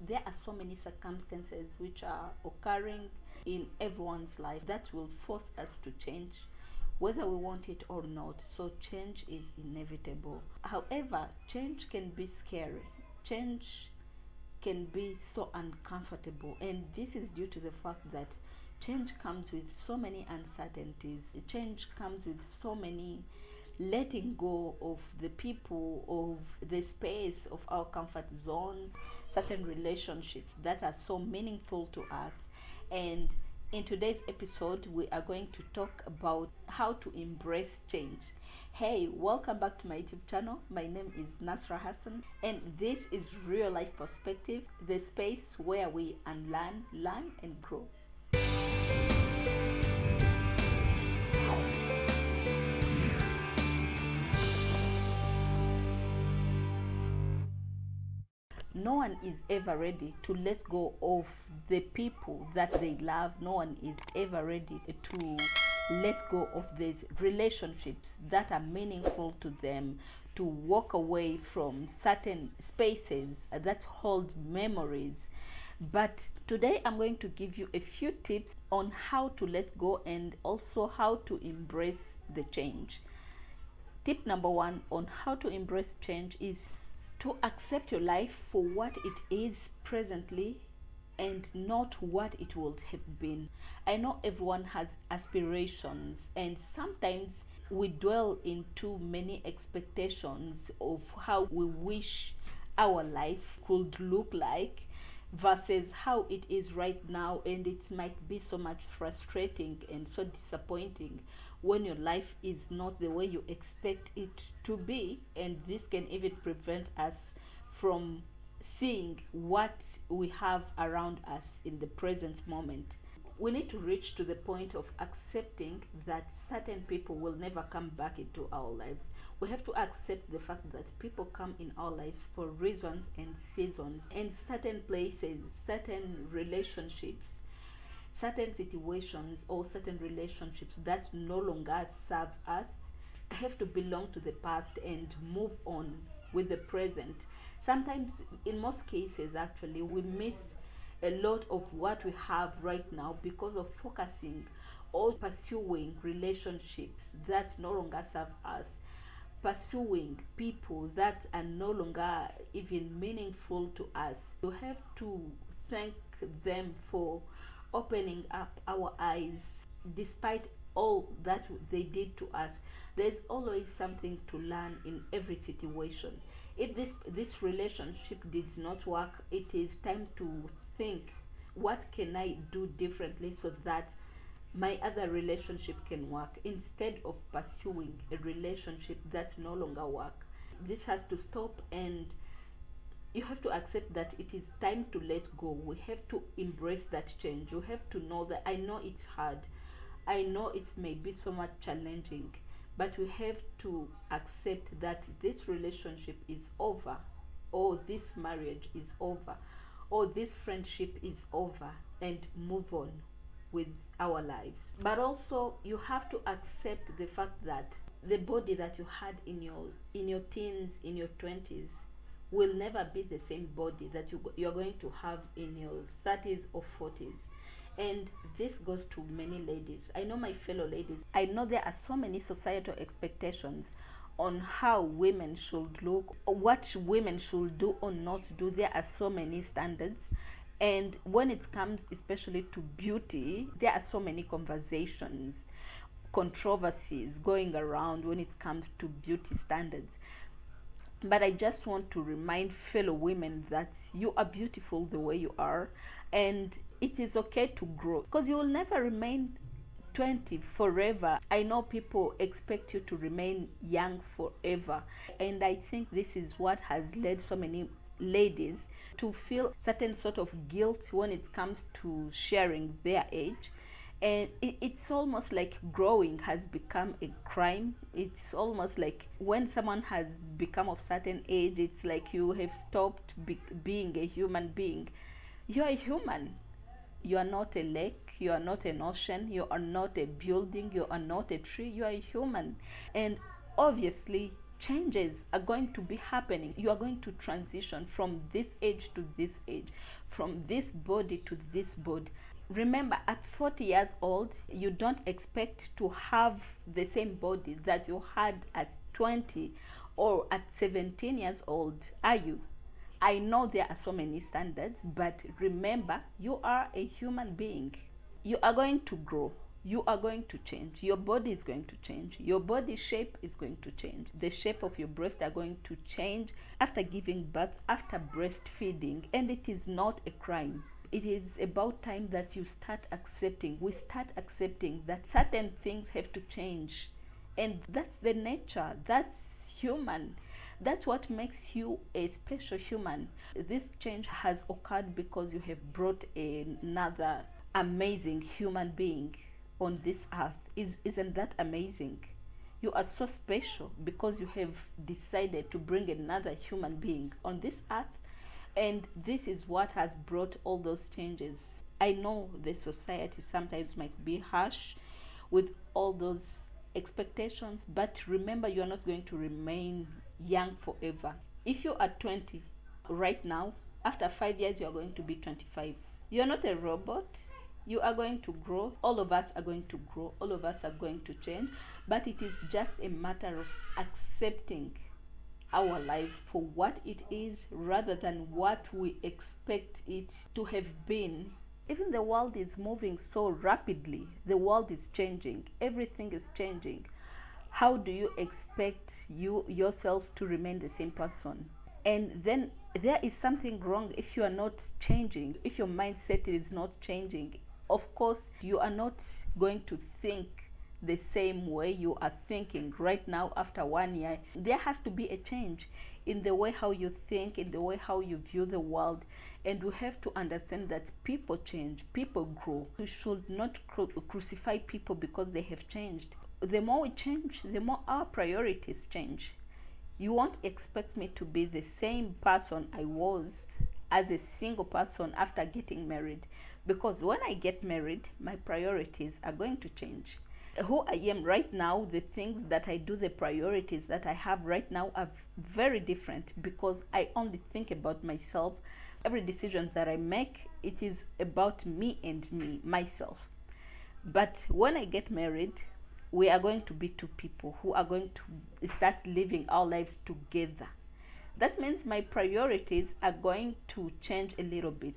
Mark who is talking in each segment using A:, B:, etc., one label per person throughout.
A: there are so many circumstances which are occurring in everyone's life that will force us to change whether we want it or not. So change is inevitable. However, change can be scary. Change can be so uncomfortable, and this is due to the fact that change comes with so many uncertainties. Change comes with so many letting go of the people, of the space of our comfort zone, certain relationships that are so meaningful to us. And in today's episode, we are going to talk about how to embrace change. Hey, welcome back to my YouTube channel. My name is Nasra Hassan, and this is Real Life Perspective, the space where we unlearn, learn, and grow. No one is ever ready to let go of the people that they love. No one is ever ready to let go of these relationships that are meaningful to them, to walk away from certain spaces that hold memories. But today I'm going to give you a few tips on how to let go and also how to embrace the change. Tip number one on how to embrace change is to accept your life for what it is presently and not what it would have been. I know everyone has aspirations, and sometimes we dwell in too many expectations of how we wish our life could look like versus how it is right now, and it might be so much frustrating and so disappointing when your life is not the way you expect it to be. And this can even prevent us from seeing what we have around us in the present moment. We need to reach to the point of accepting that certain people will never come back into our lives. We have to accept the fact that people come in our lives for reasons and seasons, and certain places, certain relationships, certain situations, or certain relationships that no longer serve us have to belong to the past and move on with the present. Sometimes, in most cases, actually, we miss a lot of what we have right now because of focusing or pursuing relationships that no longer serve us, pursuing people that are no longer even meaningful to us. You have to thank them for opening up our eyes. Despite all that they did to us, there's always something to learn in every situation. If this relationship did not work, it is time to think, what can I do differently so that my other relationship can work, instead of pursuing a relationship that no longer work. This has to stop, and you have to accept that it is time to let go. We have to embrace that change. You have to know that I know it's hard. I know it may be so much challenging, but we have to accept that this relationship is over, or this marriage is over, or this friendship is over, and move on with our lives. But also you have to accept the fact that the body that you had in your teens, in your 20s, will never be the same body that you're going to have in your 30s or 40s. And this goes to many ladies. I know my fellow ladies. I know there are so many societal expectations on how women should look, or what women should do or not do. There are so many standards. And when it comes especially to beauty, there are so many conversations, controversies going around when it comes to beauty standards. But I just want to remind fellow women that you are beautiful the way you are, and it is okay to grow, because you will never remain 20 forever. I know people expect you to remain young forever, and I think this is what has led so many ladies to feel certain sort of guilt when it comes to sharing their age. And it's almost like growing has become a crime. It's almost like when someone has become of certain age, it's like you have stopped being a human being. You are a human. You are not a lake, you are not an ocean, you are not a building, you are not a tree, you are a human. And obviously changes are going to be happening. You are going to transition from this age to this age, from this body to this body. Remember, at 40 years old, you don't expect to have the same body that you had at 20 or at 17 years old, are you? I know there are so many standards, but remember, you are a human being. You are going to grow. You are going to change. Your body is going to change. Your body shape is going to change. The shape of your breasts are going to change after giving birth, after breastfeeding, and it is not a crime. It is about time that you start accepting. We start accepting that certain things have to change. And that's the nature. That's human. That's what makes you a special human. This change has occurred because you have brought another amazing human being on this earth. Isn't that amazing? You are so special because you have decided to bring another human being on this earth. And this is what has brought all those changes. I know the society sometimes might be harsh with all those expectations, but remember, you are not going to remain young forever. If you are 20 right now, after 5 years, you are going to be 25. You are not a robot. You are going to grow. All of us are going to grow. All of us are going to change. But it is just a matter of accepting our lives for what it is rather than what we expect it to have been. Even the world is moving so rapidly. The world is changing. Everything is changing. How do you expect yourself to remain the same person? And then there is something wrong if you are not changing, if your mindset is not changing. Of course, you are not going to think the same way you are thinking right now after 1 year. There has to be a change in the way how you think, in the way how you view the world. And we have to understand that people change, people grow. We should not crucify people because they have changed. The more we change, the more our priorities change. You won't expect me to be the same person I was as a single person after getting married, because when I get married, my priorities are going to change. Who I am right now, the things that I do, the priorities that I have right now are very different because I only think about myself. Every decision that I make, it is about me and me, myself. But when I get married, we are going to be two people who are going to start living our lives together. That means my priorities are going to change a little bit.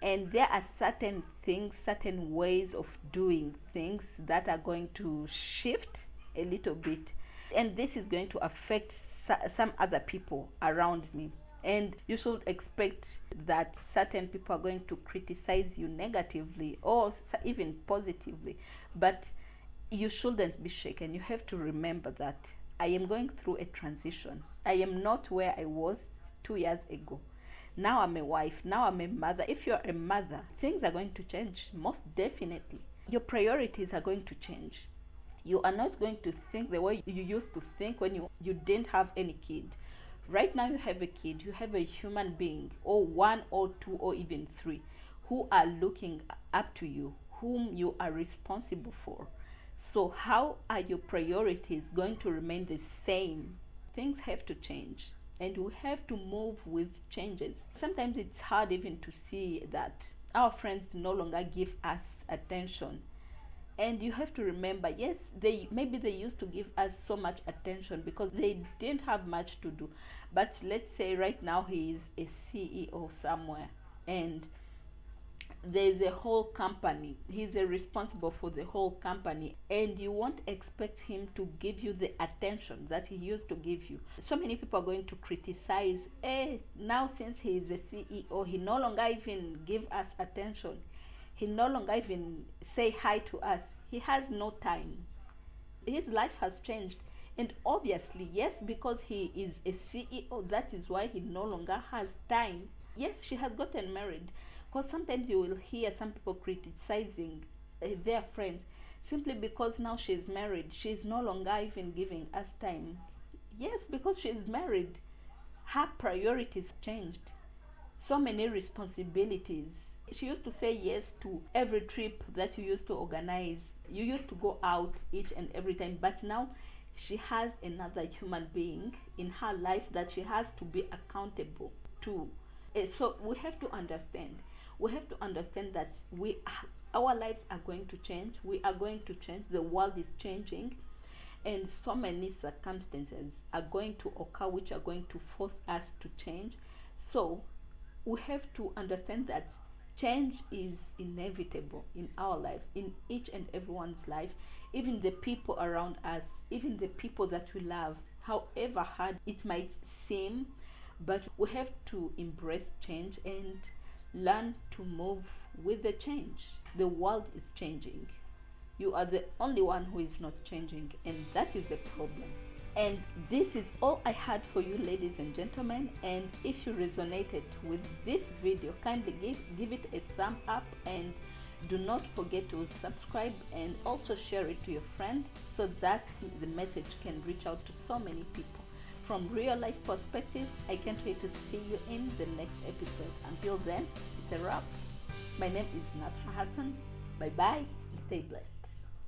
A: And there are certain things, certain ways of doing things that are going to shift a little bit. And this is going to affect some other people around me. And you should expect that certain people are going to criticize you negatively or even positively. But you shouldn't be shaken. You have to remember that I am going through a transition. I am not where I was 2 years ago. Now I'm a wife. Now I'm a mother. If you're a mother, things are going to change, most definitely. Your priorities are going to change. You are not going to think the way you used to think when you didn't have any kid. Right now you have a kid. You have a human being, or one or two or even three, who are looking up to you, whom you are responsible for. So how are your priorities going to remain the same? Things have to change. And we have to move with changes. Sometimes it's hard even to see that our friends no longer give us attention. And you have to remember, yes, maybe they used to give us so much attention because they didn't have much to do. But let's say right now he is a CEO somewhere and there's a whole company. He's responsible for the whole company, and you won't expect him to give you the attention that he used to give you. So many people are going to criticize, now since he is a CEO, he no longer even give us attention. He no longer even say hi to us. He has no time. His life has changed. And obviously, yes, because he is a CEO, that is why he no longer has time. Yes, she has gotten married. Because sometimes you will hear some people criticizing their friends simply because now she's married. She's no longer even giving us time. Yes, because she's married. Her priorities changed. So many responsibilities. She used to say yes to every trip that you used to organize. You used to go out each and every time. But now she has another human being in her life that she has to be accountable to. So we have to understand. We have to understand that our lives are going to change. We are going to change. The world is changing, and so many circumstances are going to occur which are going to force us to change. So we have to understand that change is inevitable in our lives, in each and everyone's life, even the people around us, even the people that we love, however hard it might seem. But we have to embrace change and learn to move with the change. The world is changing. You are the only one who is not changing, and that is the problem. And this is all I had for you, ladies and gentlemen. And if you resonated with this video, kindly give it a thumb up, and do not forget to subscribe and also share it to your friend so that the message can reach out to so many people. From real life perspective, I can't wait to see you in the next episode. Until then, it's a wrap. My name is Nasra Hassan. Bye bye and stay blessed.